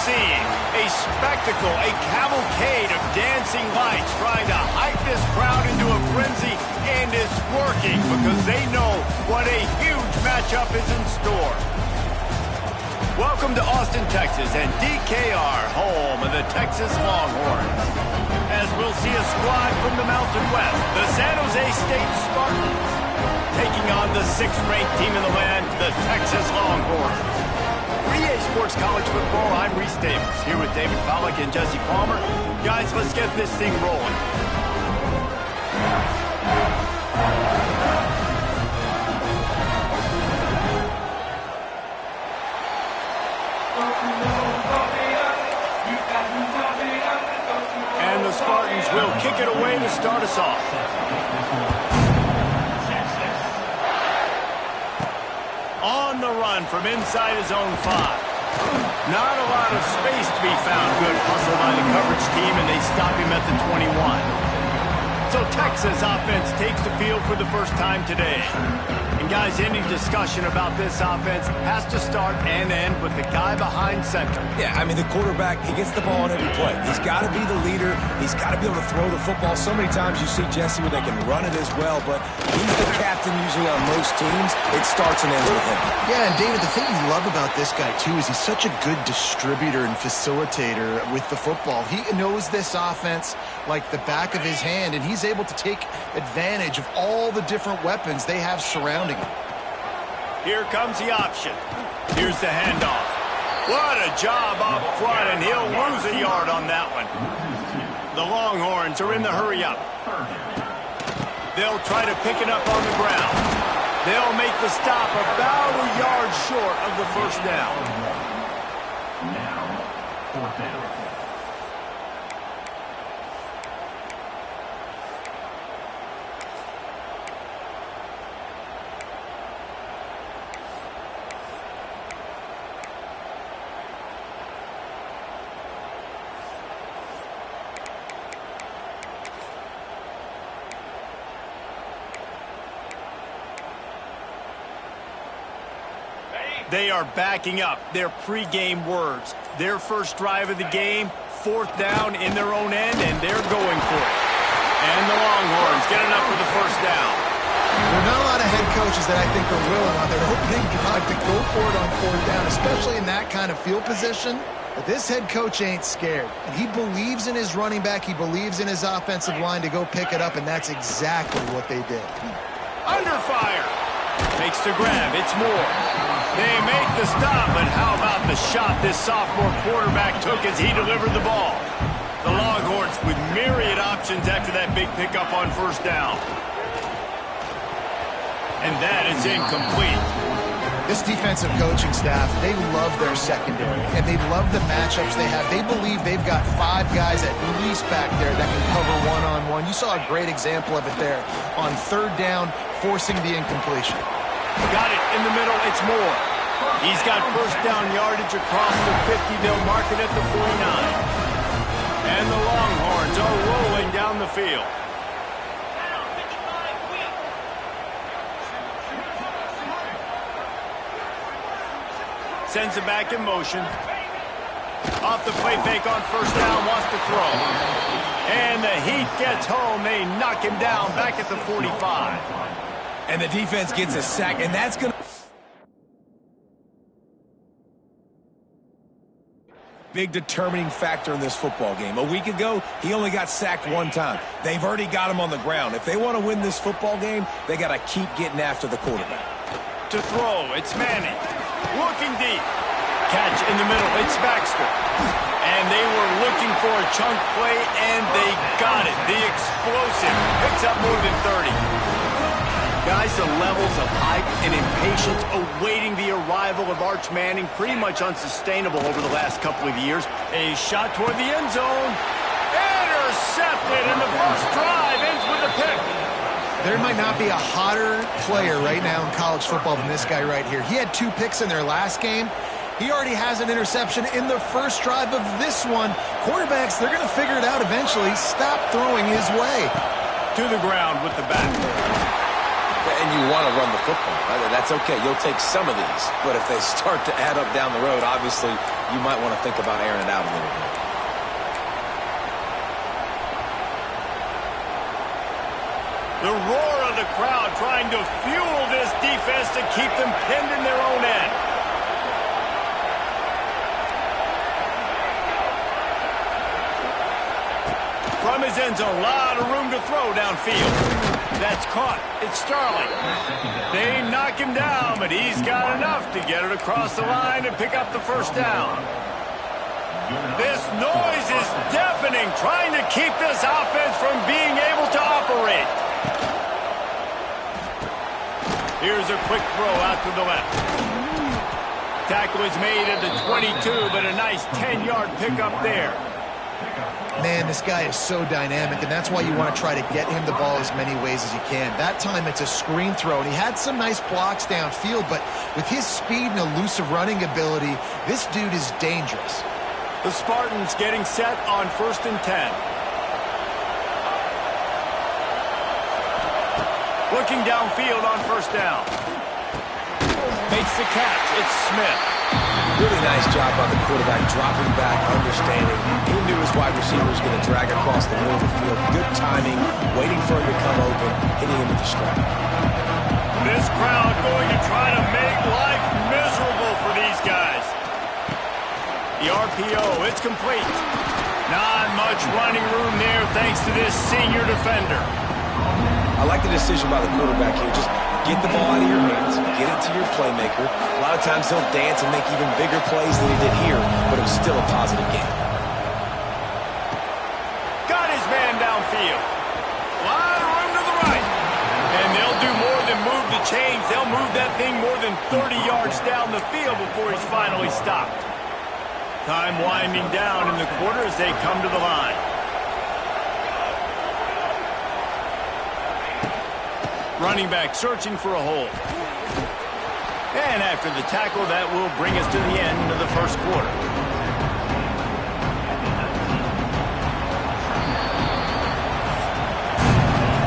seeing a spectacle, a cavalcade of dancing lights trying to hype this crowd into a frenzy, and it's working because they know what a huge matchup is in store. Welcome to Austin, Texas, and DKR, home of the Texas Longhorns. As we'll see a squad from the Mountain West, the San Jose State Spartans, taking on the 6th-ranked team in the land, the Texas Longhorns. For EA Sports College Football, I'm Reese Davis, here with David Pollack and Jesse Palmer. Guys, let's get this thing rolling. And the Spartans will kick it away to start us off. On the run from inside his own 5. Not a lot of space to be found. Good hustle by the coverage team, and they stop him at the 21. So Texas offense takes the field for the first time today. And guys, any discussion about this offense has to start and end with the guy behind center. Yeah, I mean, the quarterback, he gets the ball on every play. He's got to be the leader. He's got to be able to throw the football. So many times you see Jesse where they can run it as well, but he's the captain usually on most teams. It starts and ends with him. Yeah, and David, the thing you love about this guy, too, is he's such a good distributor and facilitator with the football. He knows this offense like the back of his hand, and he's able to take advantage of all the different weapons they have surrounding him. Here comes the option. Here's the handoff. What a job up front, and he'll lose a yard on that one. The Longhorns are in the hurry-up. They'll try to pick it up on the ground. They'll make the stop about a yard short of the first down. Now, 4th down. They are backing up their pregame words. Their first drive of the game, 4th down in their own end, and they're going for it. And the Longhorns get enough for the first down. There are not a lot of head coaches that I think are willing on their opening drive to go for it on 4th down, especially in that kind of field position. But this head coach ain't scared. And he believes in his running back. He believes in his offensive line to go pick it up, and that's exactly what they did. Under fire. Makes the grab. It's Moore. They make the stop, but how about the shot this sophomore quarterback took as he delivered the ball? The Longhorns with myriad options after that big pickup on 1st down. And that is incomplete. This defensive coaching staff, they love their secondary, and they love the matchups they have. They believe they've got 5 guys at least back there that can cover one-on-one. You saw a great example of it there on 3rd down, forcing the incompletion. Got it in the middle. It's Moore. He's got first down yardage across the 50. They'll mark it at the 49. And the Longhorns are rolling down the field. Sends it back in motion. Off the play fake on 1st down, wants to throw. And the heat gets home. They knock him down back at the 45. And the defense gets a sack, and that's going to... Big determining factor in this football game. A week ago, he only got sacked 1 time. They've already got him on the ground. If they want to win this football game, they got to keep getting after the quarterback. To throw, it's Manning. Looking deep. Catch in the middle, it's Baxter. And they were looking for a chunk play, and they got it. The explosive picks up more than 30. Guys, the levels of hype and impatience awaiting the arrival of Arch Manning pretty much unsustainable over the last couple of years. A shot toward the end zone. Intercepted, and the first drive ends with a pick. There might not be a hotter player right now in college football than this guy right here. He had 2 picks in their last game. He already has an interception in the first drive of this one. Quarterbacks, they're going to figure it out eventually. Stop throwing his way. To the ground with the back. And you want to run the football, right? That's okay. You'll take some of these. But if they start to add up down the road, obviously you might want to think about airing it out a little bit. The roar of the crowd trying to fuel this defense to keep them pinned in their own end. From his end zone, a lot of room to throw downfield. That's caught. It's Starling. They knock him down, but he's got enough to get it across the line and pick up the first down. This noise is deafening, trying to keep this offense from being able to operate. Here's a quick throw out to the left. Tackle is made at the 22, but a nice 10-yard pickup there. Man, this guy is so dynamic, and that's why you want to try to get him the ball as many ways as you can. That time it's a screen throw, and he had some nice blocks downfield, but with his speed and elusive running ability, this dude is dangerous. The Spartans getting set on 1st and 10. Looking downfield on 1st down. Makes the catch. It's Smith. Really nice job by the quarterback, dropping back, understanding. He knew his wide receiver was going to drag across the middle of the field. Good timing, waiting for him to come open, hitting him with the strike. This crowd going to try to make life miserable for these guys. The RPO, it's complete. Not much running room there thanks to this senior defender. I like the decision by the quarterback here. Just get the ball out of your hands, get it to your playmaker. A lot of times he'll dance and make even bigger plays than he did here, but it was still a positive game. Got his man downfield. A lot of room to the right. And they'll do more than move the chains. They'll move that thing more than 30 yards down the field before he's finally stopped. Time winding down in the quarter as they come to the line. Running back searching for a hole. And after the tackle, that will bring us to the end of the first quarter.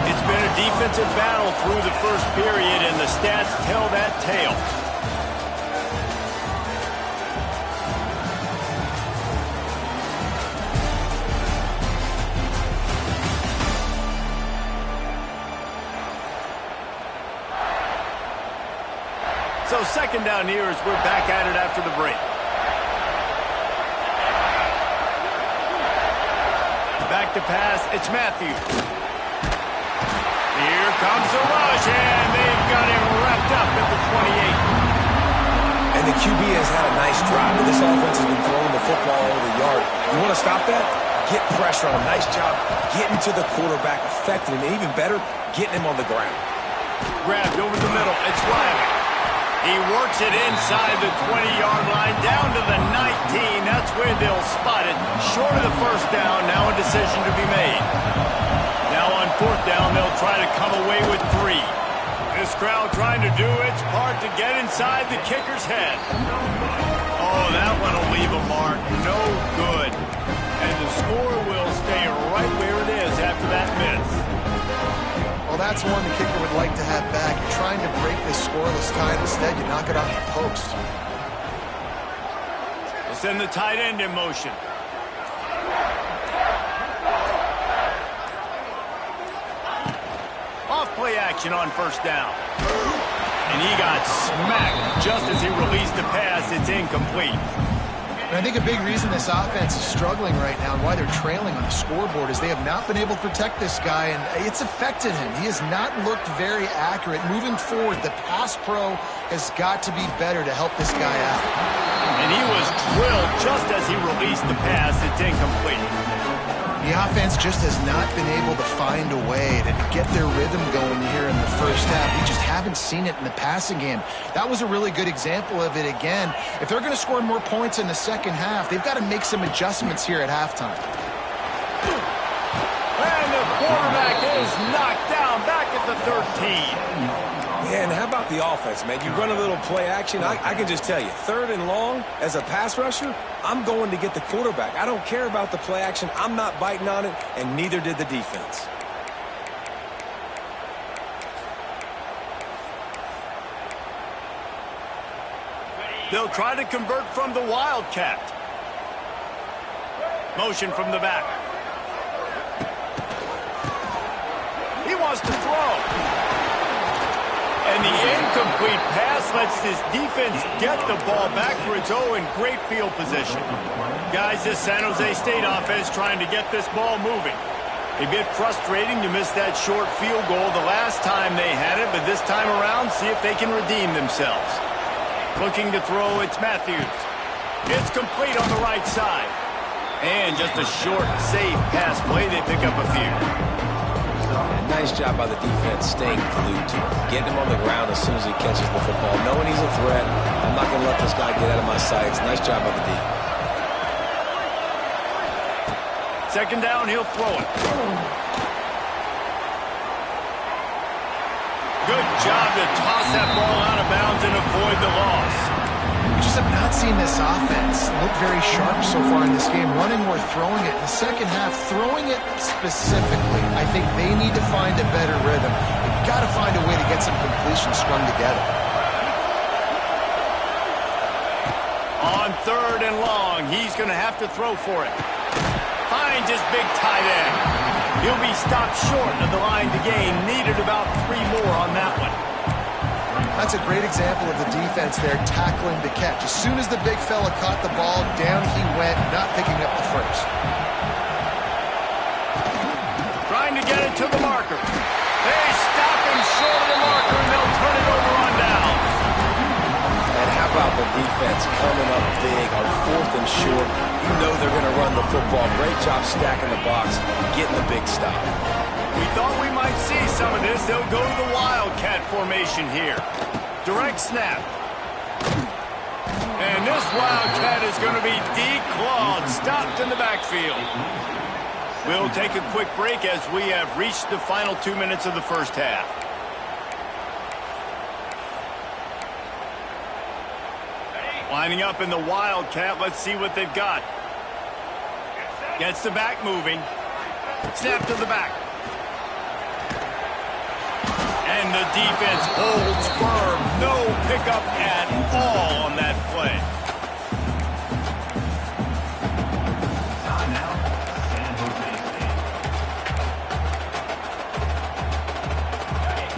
It's been a defensive battle through the first period, and the stats tell that tale. So 2nd down here as we're back at it after the break. Back to pass, it's Matthews. Here comes the rush, and they've got him wrapped up at the 28. And the QB has had a nice drive, but this offense has been throwing the football over the yard. You want to stop that? Get pressure on him. Nice job getting to the quarterback, affecting him, and even better, getting him on the ground. Grabbed over the middle, it's Riley. He works it inside the 20-yard line, down to the 19. That's where they'll spot it. Short of the first down, now a decision to be made. Now on 4th down, they'll try to come away with 3. This crowd trying to do its part to get inside the kicker's head. Oh, that one will leave a mark. No good. And the score will stay right where it is after that miss. Well, that's one the kicker would like to have back. You're trying to break this scoreless tie. Instead, you knock it off the post. We'll send the tight end in motion. Off play action on 1st down. And he got smacked just as he released the pass. It's incomplete. And I think a big reason this offense is struggling right now and why they're trailing on the scoreboard is they have not been able to protect this guy, and it's affected him. He has not looked very accurate. Moving forward, the pass pro has got to be better to help this guy out. And he was drilled just as he released the pass. It's incomplete. The offense just has not been able to find a way to get their rhythm going here in the first half. We just haven't seen it in the passing game. That was a really good example of it again. If they're going to score more points in the second half, they've got to make some adjustments here at halftime. And the quarterback is knocked down back at the 13. Yeah, and how about the offense, man? You run a little play action. I can just tell you, 3rd and long, as a pass rusher, I'm going to get the quarterback. I don't care about the play action. I'm not biting on it, and neither did the defense. They'll try to convert from the Wildcat. Motion from the back. He wants to throw. And the incomplete pass lets this defense get the ball back for its own great field position. Guys, this San Jose State offense trying to get this ball moving. A bit frustrating to miss that short field goal the last time they had it, but this time around, see if they can redeem themselves. Looking to throw, it's Matthews. It's complete on the right side. And just a short, safe pass play, they pick up a few. Nice job by the defense staying glued to him. Getting him on the ground as soon as he catches the football. Knowing he's a threat, I'm not going to let this guy get out of my sights. Nice job by the D. Second down, he'll throw it. Good job to toss that ball out of bounds and avoid the loss. We just have not seen this offense look very sharp so far in this game. Running or throwing it. In the second half, throwing it specifically, I think they need to find a better rhythm. They've got to find a way to get some completions strung together. On third and long, he's going to have to throw for it. Finds his big tight end. He'll be stopped short of the line to gain. Needed about 3 more on that one. That's a great example of the defense there tackling the catch. As soon as the big fella caught the ball, down he went, not picking up the first. Trying to get it to the marker. They stop him short of the marker, and they'll turn it over on down. And how about the defense coming up big on 4th and short? You know they're going to run the football. Great job stacking the box, getting the big stop. We thought we might see some of this. They'll go to the Wildcat formation here. Direct snap. And this Wildcat is going to be declawed, stopped in the backfield. We'll take a quick break as we have reached the final 2 minutes of the first half. Lining up in the Wildcat. Let's see what they've got. Gets the back moving. Snap to the back. And the defense holds firm. No pickup at all on that play.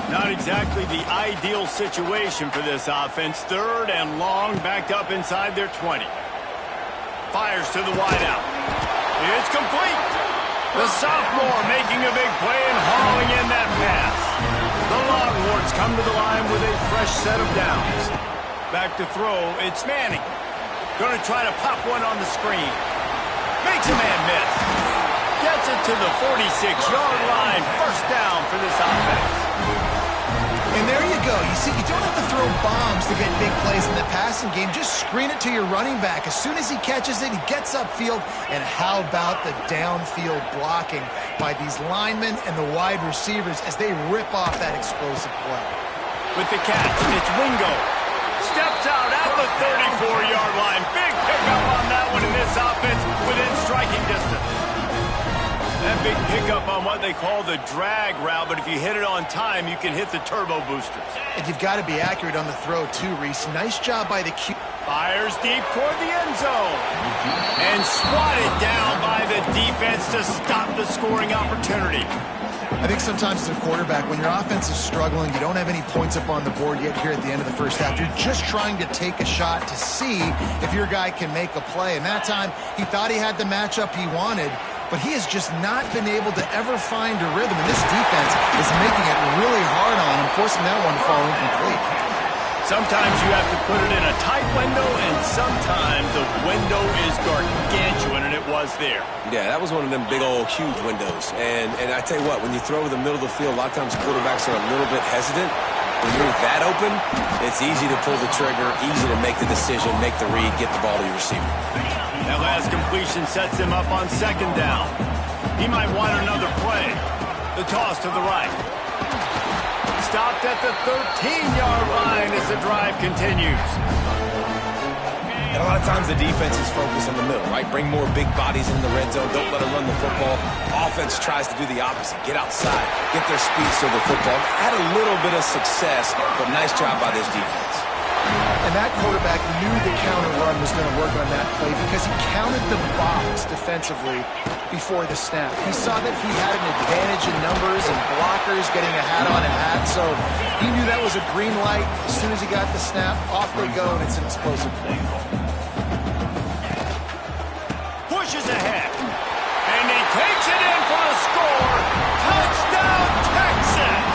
Not exactly the ideal situation for this offense. Third and long, backed up inside their 20. Fires to the wideout. It's complete. The sophomore making a big play and hauling in that pass. The Longhorns come to the line with a fresh set of downs. Back to throw, it's Manning. Going to try to pop one on the screen. Makes a man miss. Gets it to the 46-yard line. First down for this offense. And there you go. You see, you don't have to throw bombs to get big plays in the passing game. Just screen it to your running back. As soon as he catches it, he gets upfield. And how about the downfield blocking by these linemen and the wide receivers as they rip off that explosive play. With the catch, it's Wingo. Steps out at the 34-yard line. Big pickup on that one in this offense within striking distance. That big pickup on what they call the drag route, but if you hit it on time, you can hit the turbo boosters. And you've got to be accurate on the throw, too, Reese. Nice job by the Q. Fires deep toward the end zone. And swatted down by the defense to stop the scoring opportunity. I think sometimes as a quarterback, when your offense is struggling, you don't have any points up on the board yet here at the end of the first half. You're just trying to take a shot to see if your guy can make a play. And that time, he thought he had the matchup he wanted, but he has just not been able to ever find a rhythm. And this defense is making it really hard on him, forcing that one to fall incomplete. Sometimes you have to put it in a tight window, and sometimes the window is gargantuan, and it was there. Yeah, that was one of them big old huge windows. And I tell you what, when you throw in the middle of the field, a lot of times quarterbacks are a little bit hesitant. When you're that open, it's easy to pull the trigger, easy to make the decision, make the read, get the ball to your receiver. That last completion sets him up on second down. He might want another play. The toss to the right. Stopped at the 13-yard line as the drive continues. And a lot of times the defense is focused in the middle, right? Bring more big bodies in the red zone. Don't let them run the football. Offense tries to do the opposite. Get outside. Get their speed to the football. Had a little bit of success, but nice job by this defense. And that quarterback knew the counter run was going to work on that play because he counted the box defensively before the snap. He saw that he had an advantage in numbers and blockers getting a hat on a hat, so he knew that was a green light. As soon as he got the snap, off they go, and it's an explosive play. Pushes ahead, and he takes it in for a score. Touchdown, Texas!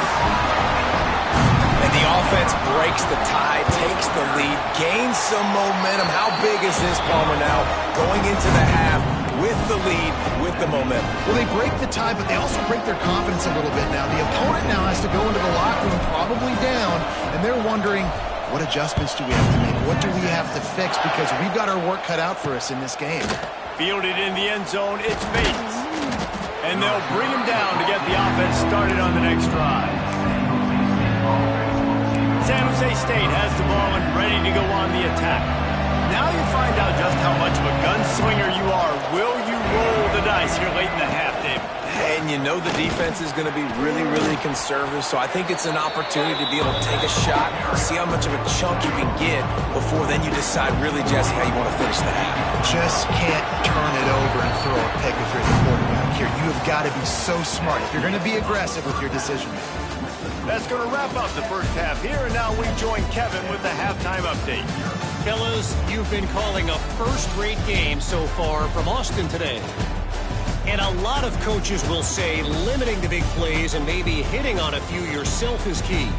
And the offense breaks the tie, takes the lead, gains some momentum. How big is this, Palmer, now going into the half with the lead, with the momentum? Well, they break the tie, but they also break their confidence a little bit now. The opponent now has to go into the locker room probably down, and they're wondering, what adjustments do we have to make? What do we have to fix? Because we've got our work cut out for us in this game. Fielded in the end zone, it's Bates. And they'll bring him down to get the offense started on the next drive. San Jose State has the ball and ready to go on the attack. Now you find out just how much of a gunslinger you are. Will you roll the dice here late in the half, Dave? And you know the defense is going to be really, really conservative, so I think it's an opportunity to be able to take a shot, see how much of a chunk you can get before then you decide really, Jesse, how you want to finish the half. Just can't turn it over and throw a pick if you're the quarterback here. You have got to be so smart if you're going to be aggressive with your decision making. That's going to wrap up the first half here, and now we join Kevin with the halftime update. Fellas, you've been calling a first-rate game so far from Austin today. And a lot of coaches will say limiting the big plays and maybe hitting on a few yourself is key.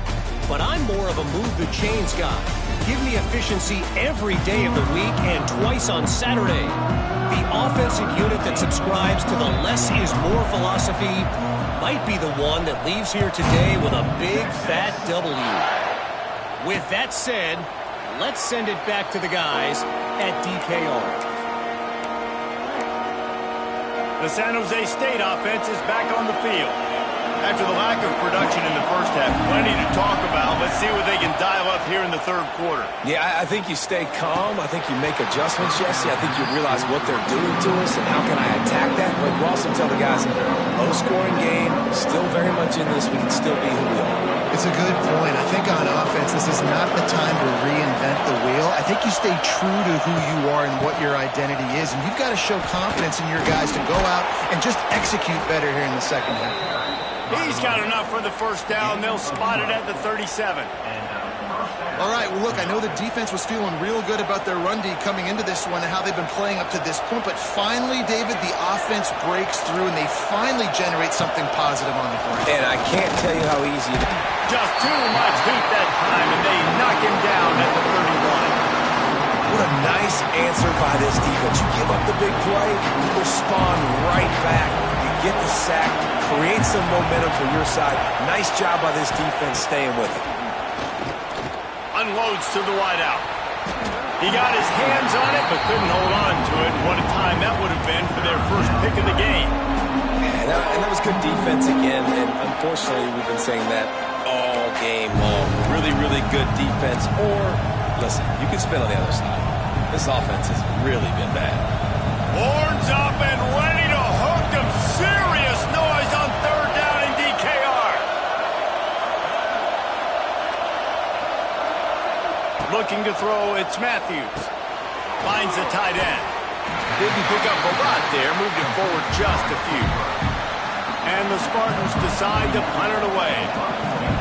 But I'm more of a move-the-chains guy. Give me efficiency every day of the week and twice on Saturday. The offensive unit that subscribes to the less is more philosophy might be the one that leaves here today with a big, fat W. With that said, let's send it back to the guys at DKR. The San Jose State offense is back on the field. After the lack of production in the first half, plenty to talk about. Let's see what they can dial up here in the third quarter. Yeah, I think you stay calm. I think you make adjustments, Jesse. I think you realize what they're doing to us and how can I attack that. But you also tell the guys, low-scoring game, still very much in this. We can still be who we are. It's a good point. I think on offense, this is not the time to reinvent the wheel. I think you stay true to who you are and what your identity is. And you've got to show confidence in your guys to go out and just execute better here in the second half. He's got enough for the first down. They'll spot it at the 37. All right, well, look, I know the defense was feeling real good about their run D coming into this one and how they've been playing up to this point. But finally, David, the offense breaks through and they finally generate something positive on the ground. And I can't tell you how easy it is. Just too much heat that time, and they knock him down at the 31. What a nice answer by this defense. You give up the big play, you respond right back. You get the sack, create some momentum for your side. Nice job by this defense staying with it. Unloads to the wideout. He got his hands on it, but couldn't hold on to it. What a time that would have been for their first pick of the game. And that was good defense again, and unfortunately we've been saying that all game long. Really, really good defense. Or, listen, you can spin on the other side. This offense has really been bad. Horns up and ready to hook them. Serious noise on third down in DKR. Looking to throw, it's Matthews. Finds the tight end. Didn't pick up a lot there, moved it forward just a few. And the Spartans decide to punt it away.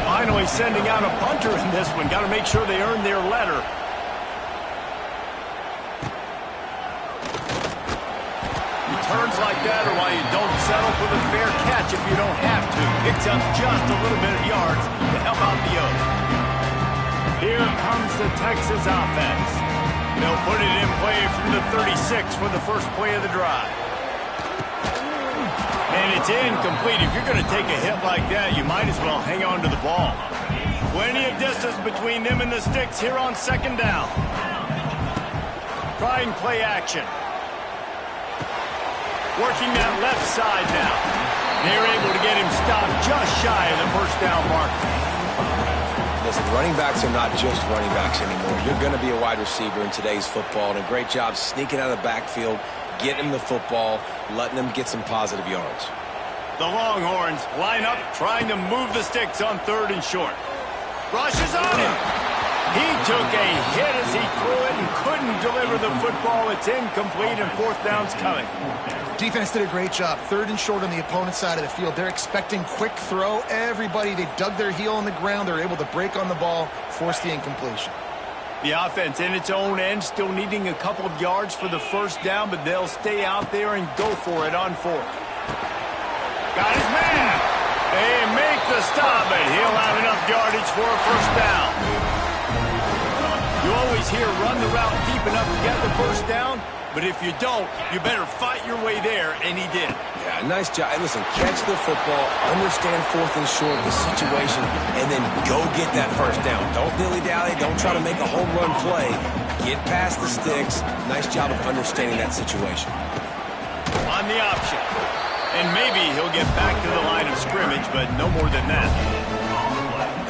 Finally sending out a punter in this one. Got to make sure they earn their letter. Returns like that are why you don't settle for the fair catch if you don't have to. Picks up just a little bit of yards to help out the Oaks. Here comes the Texas offense. They'll put it in play from the 36 for the first play of the drive. And it's incomplete. If you're going to take a hit like that, you might as well hang on to the ball. Plenty of distance between them and the sticks here on second down. Trying play action. Working that left side now. They're able to get him stopped just shy of the first down mark. Listen, running backs are not just running backs anymore. You're going to be a wide receiver in today's football, and a great job sneaking out of the backfield, getting him the football, letting them get some positive yards. The Longhorns line up, trying to move the sticks on third and short. Rushes on him. He took a hit as he threw it and couldn't deliver the football. It's incomplete and fourth down's coming. Defense did a great job. 3rd and short on the opponent's side of the field. They're expecting quick throw. Everybody, they dug their heel on the ground. They're able to break on the ball, force the incompletion. The offense in its own end, still needing a couple of yards for the first down, but they'll stay out there and go for it on 4th. Got his man. They make the stop, but he'll have enough yardage for a first down. You always hear run the route deep enough to get the first down, but if you don't, you better fight your way there, and he did. Yeah, nice job. Hey, listen, catch the football, understand 4th and short, the situation, and then go get that first down. Don't dilly-dally. Don't try to make a home run play. Get past the sticks. Nice job of understanding that situation. On the option. And maybe he'll get back to the line of scrimmage, but no more than that.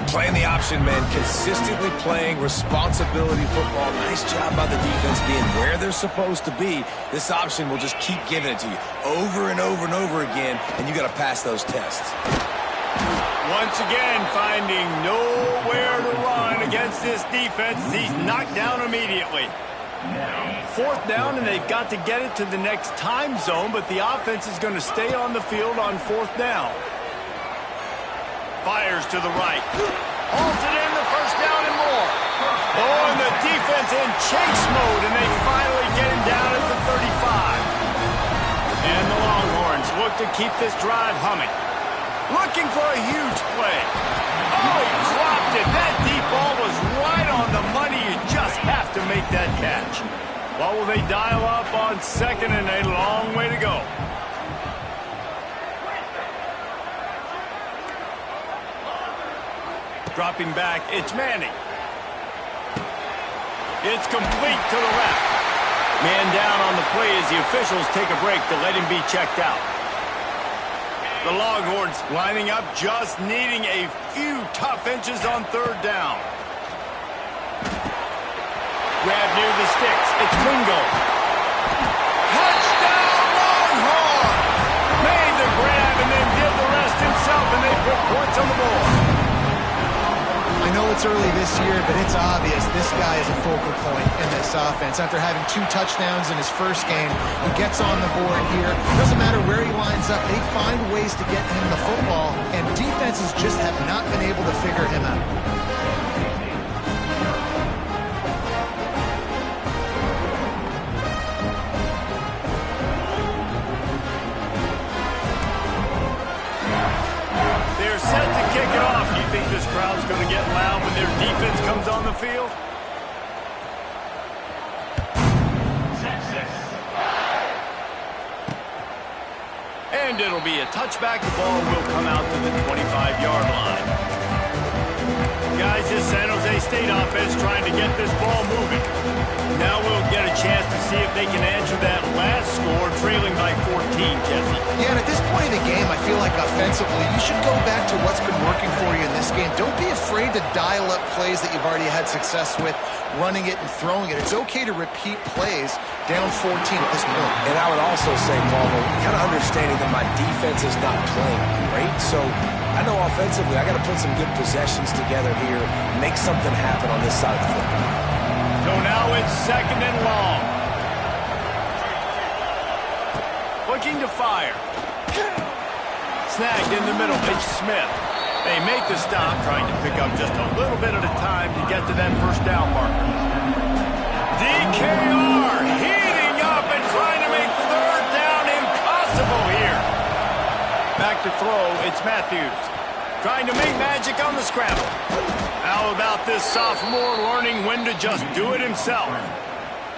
Playing the option, man, consistently playing responsibility football. Nice job by the defense being where they're supposed to be. This option will just keep giving it to you over and over and over again, and you got to pass those tests. Once again, finding nowhere to run against this defense. He's knocked down immediately. 4th down, and they've got to get it to the next time zone, but the offense is going to stay on the field on 4th down. Fires to the right. Holds it in the first down and more. Oh, and the defense in chase mode, and they finally get him down at the 35. And the Longhorns look to keep this drive humming. Looking for a huge play. Oh, he dropped it. That deep ball was right on the money. You just have to make that catch. What will they dial up on 2nd and a long way to go? Dropping back, it's Manning. It's complete to the left. Man down on the play as the officials take a break to let him be checked out. The Longhorns lining up, just needing a few tough inches on 3rd down. Grab near the sticks. It's Wingo. Touchdown, Longhorn! Made the grab and then did the rest himself, and they put points on the board. I know it's early this year, but it's obvious this guy is a focal point in this offense. After having 2 touchdowns in his first game, he gets on the board here. Doesn't matter where he lines up, they find ways to get him the football, and defenses just have not been able to figure him out. They're set to kick it off. You think this crowd's going to get loud when their defense comes on the field? And it'll be a touchback. The ball will come out to the 25-yard line. Guys, this San Jose State offense trying to get this ball moving. Now we'll get a chance to see if they can answer that last score, trailing by 14, Jesse. Yeah, and at this point in the game, I feel like offensively, you should go back to what's been working for you in this game. Don't be afraid to dial up plays that you've already had success with, running it and throwing it. It's okay to repeat plays down 14 at this point. And I would also say, Paul, kind of understanding that my defense is not playing great, so I know offensively I got to put some good possessions together here, make something happen on this side of the football. So now it's 2nd and long. Looking to fire. Snagged in the middle, it's Smith. They make the stop, trying to pick up just a little bit at a time to get to that first down marker. DKR heating up and trying to make 3rd down impossible here. Back to throw, it's Matthews. Trying to make magic on the scramble. How about this sophomore learning when to just do it himself?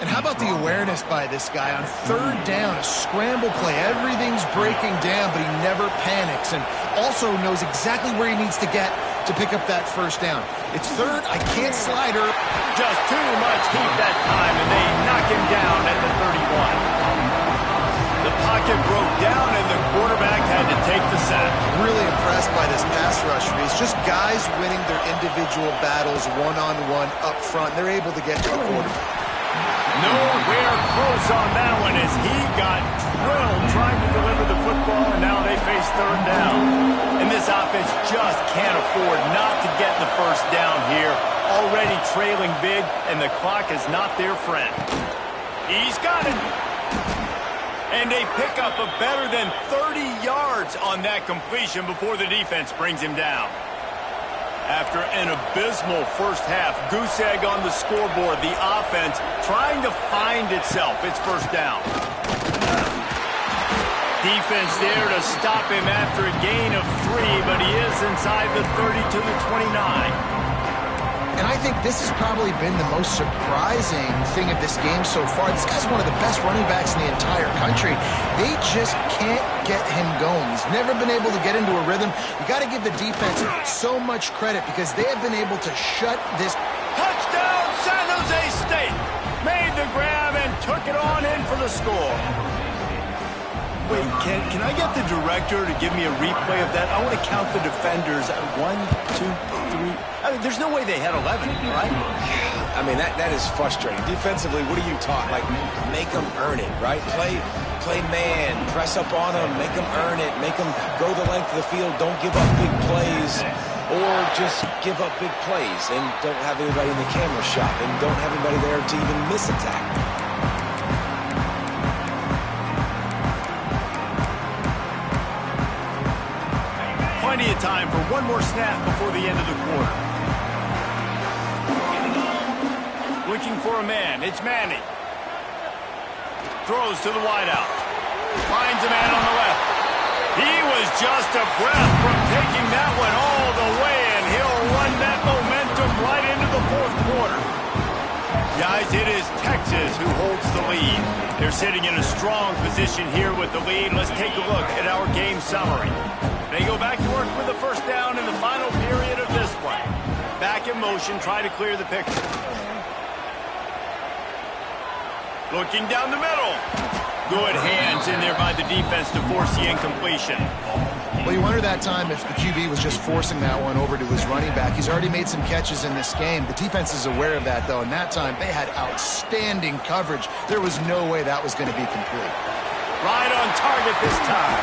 And how about the awareness by this guy on 3rd down, a scramble play. Everything's breaking down, but he never panics and also knows exactly where he needs to get to pick up that first down. It's 3rd, I can't slide her. Just too much heat that time, and they knock him down at the 31. The pocket broke down, and the quarterback had to take the sack. Really impressed by this pass rush. It's just guys winning their individual battles one-on-one up front. They're able to get to the quarterback. Nowhere close on that one as he got drilled trying to deliver the football, and now they face 3rd down. And this offense just can't afford not to get the first down here. Already trailing big, and the clock is not their friend. He's got it. And they pick up a better than 30 yards on that completion before the defense brings him down. After an abysmal first half, goose egg on the scoreboard, the offense trying to find itself. It's first down. Defense there to stop him after a gain of 3, but he is inside the 30 to the 29. And I think this has probably been the most surprising thing of this game so far. This guy's one of the best running backs in the entire country. They just can't get him going. He's never been able to get into a rhythm. You got to give the defense so much credit because they have been able to shut this. Touchdown, San Jose State! Made the grab and took it on in for the score. Wait, can I get the director to give me a replay of that? I want to count the defenders. 1, 2, 3. I mean, there's no way they had 11, right? I mean, that is frustrating. Defensively, what are you taught? Like, make them earn it, right? Play man, press up on them, make them earn it, make them go the length of the field, don't give up big plays, or just give up big plays and don't have anybody in the camera shot and don't have anybody there to even miss a tackle. Plenty of time for one more snap before the end of the quarter. Looking for a man. It's Manning. Throws to the wideout. Finds a man on the left. He was just a breath from taking that one all the way, and he'll run that momentum right into the fourth quarter. Guys, it is Texas who holds the lead. They're sitting in a strong position here with the lead. Let's take a look at our game summary. They go back to work with the first down in the final period of this one. Back in motion, try to clear the picture. Looking down the middle. Good hands in there by the defense to force the incompletion. Well, you wonder that time if the QB was just forcing that one over to his running back. He's already made some catches in this game. The defense is aware of that, though, and that time they had outstanding coverage. There was no way that was going to be complete. Right on target this time.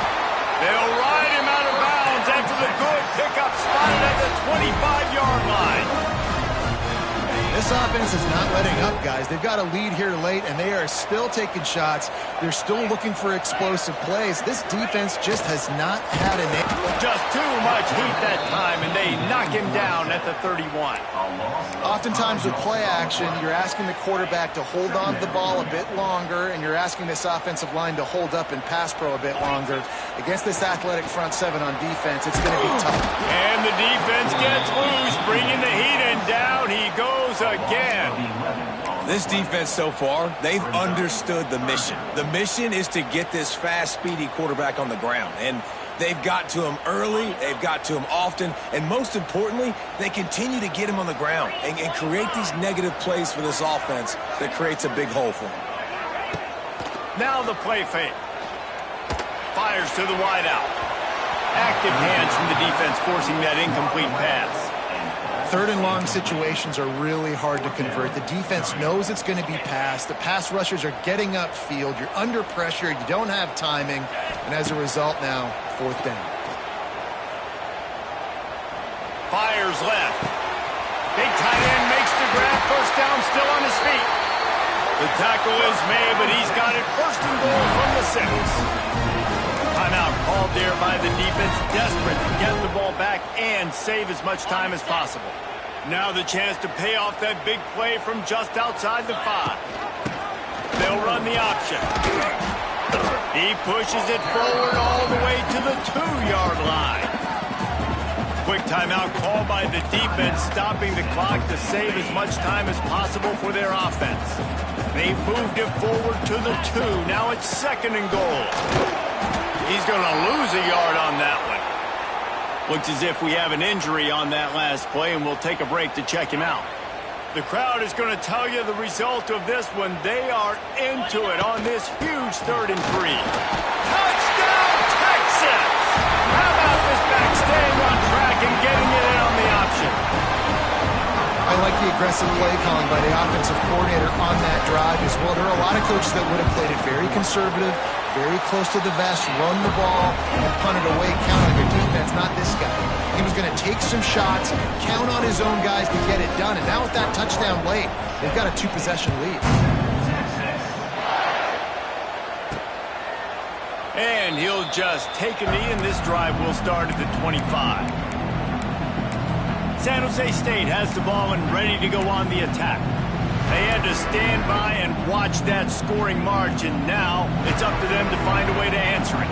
They'll ride him out of bounds after the good pickup spotted at the 25-yard line. This offense is not letting up, guys. They've got a lead here late, and they are still taking shots. They're still looking for explosive plays. This defense just has not had an... Just too much heat that time, and they knock him down at the 31. Oftentimes with play action, you're asking the quarterback to hold on to the ball a bit longer, and you're asking this offensive line to hold up and pass pro a bit longer. Against this athletic front seven on defense, it's going to be tough. And the defense gets loose, bringing the heat, and down he goes again. This defense so far, they've understood the mission. The mission is to get this fast, speedy quarterback on the ground. And they've got to him early, they've got to him often, and most importantly, they continue to get him on the ground and create these negative plays for this offense that creates a big hole for him. Now the play fake. Fires to the wideout. Active hands from the defense forcing that incomplete pass. Third and long situations are really hard to convert. The defense knows it's going to be passed. The pass rushers are getting upfield. You're under pressure. You don't have timing. And as a result now, fourth down. Fires left. Big tight end makes the grab. First down, still on his feet. The tackle is made, but he's got it first and goal from the 6. Timeout called there by the defense, desperate to get the ball back and save as much time as possible. Now the chance to pay off that big play from just outside the 5. They'll run the option. He pushes it forward all the way to the 2-yard line. Quick timeout called by the defense, stopping the clock to save as much time as possible for their offense. They moved it forward to the 2. Now it's second and goal. He's going to lose a yard on that one. Looks as if we have an injury on that last play, and we'll take a break to check him out. The crowd is going to tell you the result of this one. They are into it on this huge 3rd and 3. Touchdown, Texas! How about this back staying on track and getting it in on the option? I like the aggressive play calling by the offensive coordinator on that drive as well. There are a lot of coaches that would have played it very conservative, very close to the vest, run the ball, and punt it away, count on your defense. Not this guy. He was going to take some shots, count on his own guys to get it done. And now with that touchdown late, they've got a 2-possession lead. And he'll just take a knee, and this drive will start at the 25. San Jose State has the ball and ready to go on the attack. They had to stand by and watch that scoring march, and now it's up to them to find a way to answer it.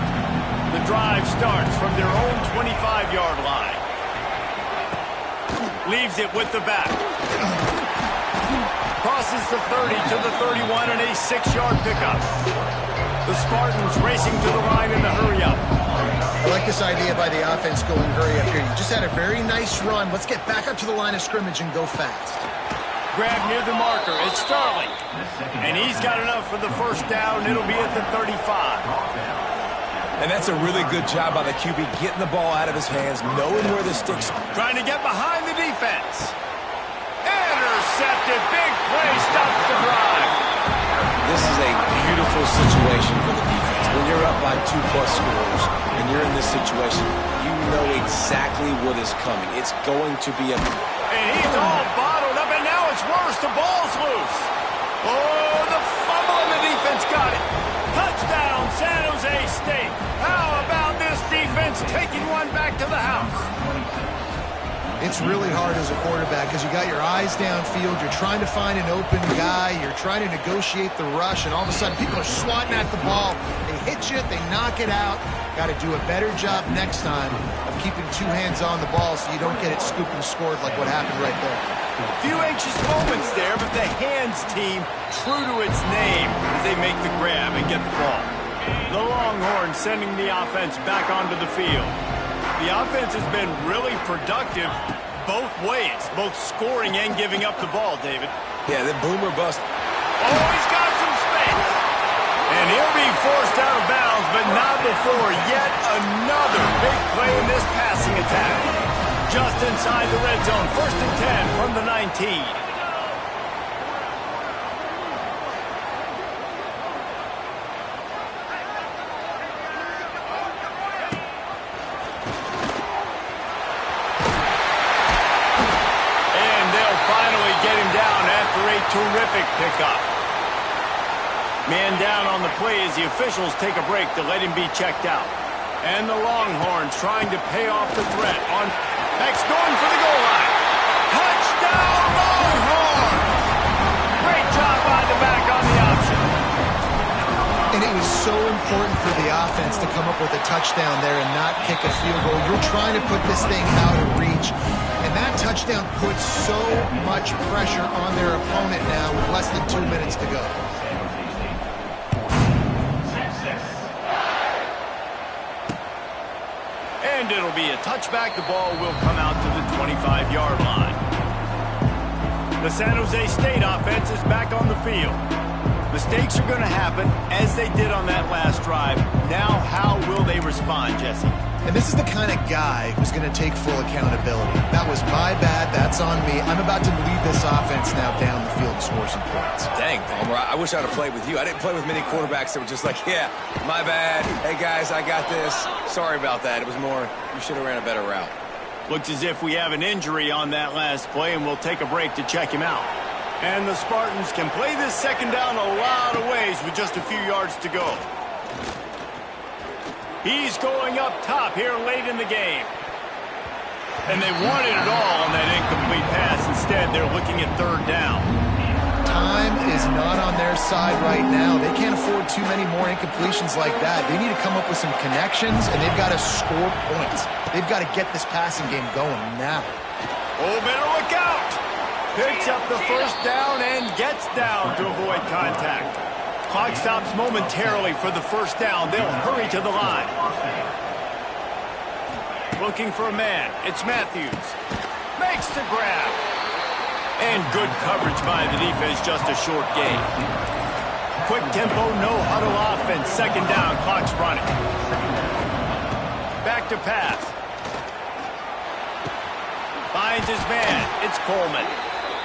The drive starts from their own 25-yard line. Leaves it with the back. Crosses the 30 to the 31 and a 6-yard pickup. The Spartans racing to the line in the hurry-up. I like this idea by the offense going hurry-up here. You just had a very nice run. Let's get back up to the line of scrimmage and go fast. Grab near the marker. It's Sterling. And he's got enough for the first down. It'll be at the 35. And that's a really good job by the QB, getting the ball out of his hands, knowing where the sticks are. Trying to get behind the defense. Intercepted. Big play stops the drive. This is a beautiful situation for the defense. When you're up by 2+ scores and you're in this situation, you know exactly what is coming. It's going to be a... And he's all bottled up, and now it's worse. The ball's loose. Oh, the fumble, and the defense got it. Touchdown, San Jose State. How about this defense taking one back to the house? It's really hard as a quarterback because you got your eyes downfield. You're trying to find an open guy. You're trying to negotiate the rush, and all of a sudden people are swatting at the ball. They hit you. They knock it out. Got to do a better job next time of keeping 2 hands on the ball so you don't get it scooped and scored like what happened right there. Few anxious moments there, but the hands team true to its name as they make the grab and get the ball. The Longhorns sending the offense back onto the field. The offense has been really productive both ways, both scoring and giving up the ball, David. Yeah, the boomer bust. Oh, he's got some space. And he'll be forced out of bounds, but not before yet another big play in this passing attack. Just inside the red zone, 1st and 10 from the 19. Terrific pickup. Man down on the play as the officials take a break to let him be checked out. And the Longhorns trying to pay off the threat on X going for the goal line. Touchdown Longhorns! Great job by the back on the option. And it was so important for the offense to come up with a touchdown there and not kick a field goal. You're trying to put this thing out of reach. And that touchdown puts so much pressure on their opponent now with less than 2 minutes to go. And it'll be a touchback. The ball will come out to the 25-yard line. The San Jose State offense is back on the field. Mistakes are going to happen as they did on that last drive. Now, how will they respond, Jesse? And this is the kind of guy who's going to take full accountability. That was my bad. That's on me. I'm about to lead this offense now down the field and score some points. Dang, Palmer, I wish I'd have played with you. I didn't play with many quarterbacks that were just like, yeah, my bad. Hey, guys, I got this. Sorry about that. It was more, you should have ran a better route. Looks as if we have an injury on that last play, and we'll take a break to check him out. And the Spartans can play this second down a lot of ways with just a few yards to go. He's going up top here late in the game. And they wanted it all on that incomplete pass. Instead, they're looking at 3rd down. Time is not on their side right now. They can't afford too many more incompletions like that. They need to come up with some connections, and they've got to score points. They've got to get this passing game going now. Oh, better look out. Picks up the first down and gets down to avoid contact. Clock stops momentarily for the first down. They'll hurry to the line. Looking for a man. It's Matthews. Makes the grab. And good coverage by the defense, just a short gain. Quick tempo, no huddle offense. 2nd down, clock's running. Back to pass. Finds his man. It's Coleman.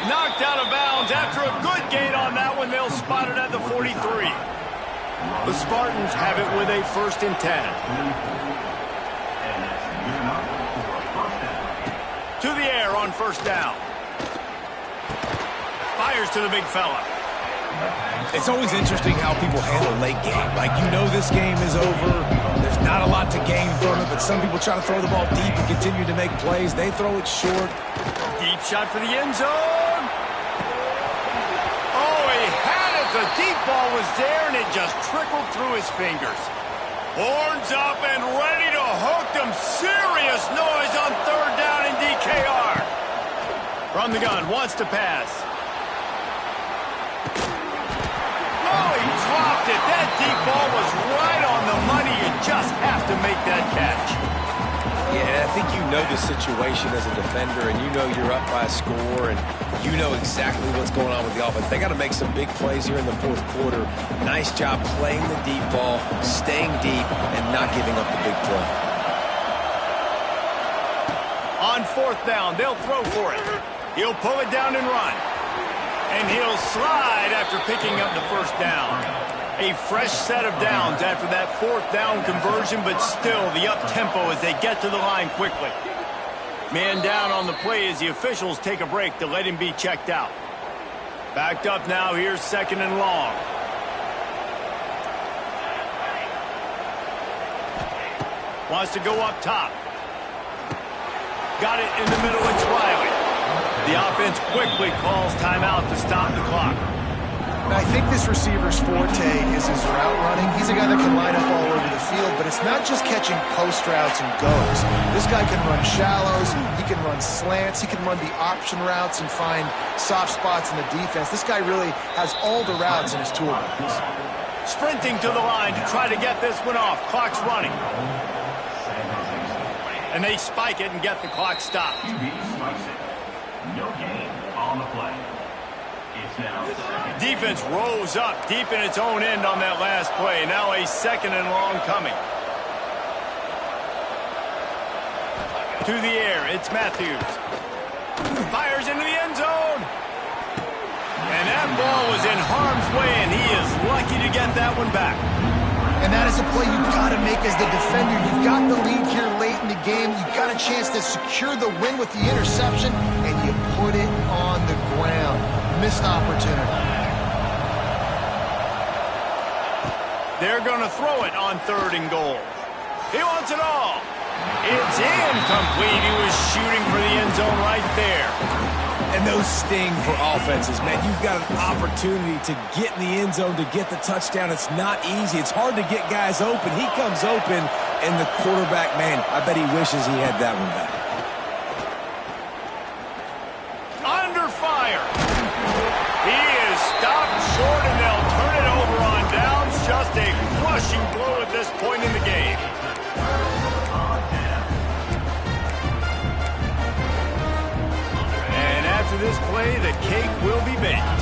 Knocked out of bounds after a good gain on that one. They'll spot it at the 43. The Spartans have it with a 1st and 10. To the air on first down. Fires to the big fella. It's always interesting how people handle late game. Like, you know this game is over. There's not a lot to gain from it, but some people try to throw the ball deep and continue to make plays. They throw it short. Deep shot for the end zone. Oh, he had it. The deep ball was there, and it just trickled through his fingers. Horns up and ready to hook them. Serious noise on third down in DKR. From the gun, wants to pass. Oh, he dropped it. That deep ball was right on the money. You just have to make that catch. Yeah, I think you know the situation as a defender, and you know you're up by a score, and you know exactly what's going on with the offense. They got to make some big plays here in the fourth quarter. Nice job playing the deep ball, staying deep, and not giving up the big play. On fourth down, they'll throw for it. He'll pull it down and run. And he'll slide after picking up the first down. A fresh set of downs after that fourth down conversion, but still the up-tempo as they get to the line quickly. Man down on the play as the officials take a break to let him be checked out. Backed up now, here's second and long. Wants to go up top. Got it in the middle, it's Riley. The offense quickly calls timeout to stop the clock. And I think this receiver's forte is his route running. He's a guy that can line up all over the field, but it's not just catching post routes and goes. This guy can run shallows, he can run slants, he can run the option routes and find soft spots in the defense. This guy really has all the routes in his toolbox. Sprinting to the line to try to get this one off. Clock's running. And they spike it and get the clock stopped. No gain on the play. Defense rose up deep in its own end on that last play. Now a second and long coming. To the air, it's Matthews. Fires into the end zone. And that ball was in harm's way, and he is lucky to get that one back. And that is a play you've got to make as the defender. You've got the lead here late in the game. You've got a chance to secure the win with the interception, and you put it on the ground. Missed opportunity. They're going to throw it on third and goal. He wants it all. It's incomplete. He was shooting for the end zone right there. And those sting for offenses, man. You've got an opportunity to get in the end zone, to get the touchdown. It's not easy. It's hard to get guys open. He comes open, and the quarterback, man, I bet he wishes he had that one back. Under fire. He is stopped short, and they'll turn it over on downs. Just a crushing blow at this point in the game. After this play, the cake will be baked.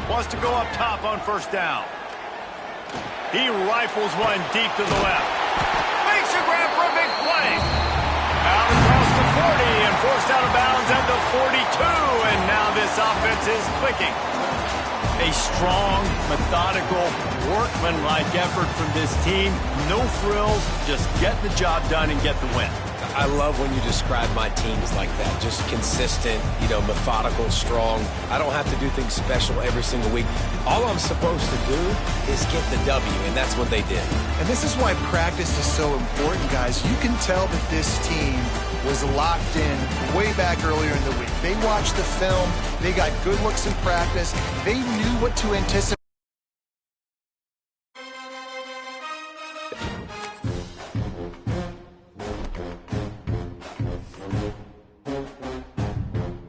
Wants to go up top on first down. He rifles one deep to the left. Makes a grab for a big play. Out across the 40 and forced out of bounds at the 42. And now this offense is clicking. A strong, methodical, workmanlike effort from this team. No frills, just get the job done and get the win. I love when you describe my teams like that. Just consistent, methodical, strong. I don't have to do things special every single week. All I'm supposed to do is get the W, and that's what they did. And this is why practice is so important, guys. You can tell that this team was locked in way back earlier in the week. They watched the film. They got good looks in practice. They knew what to anticipate.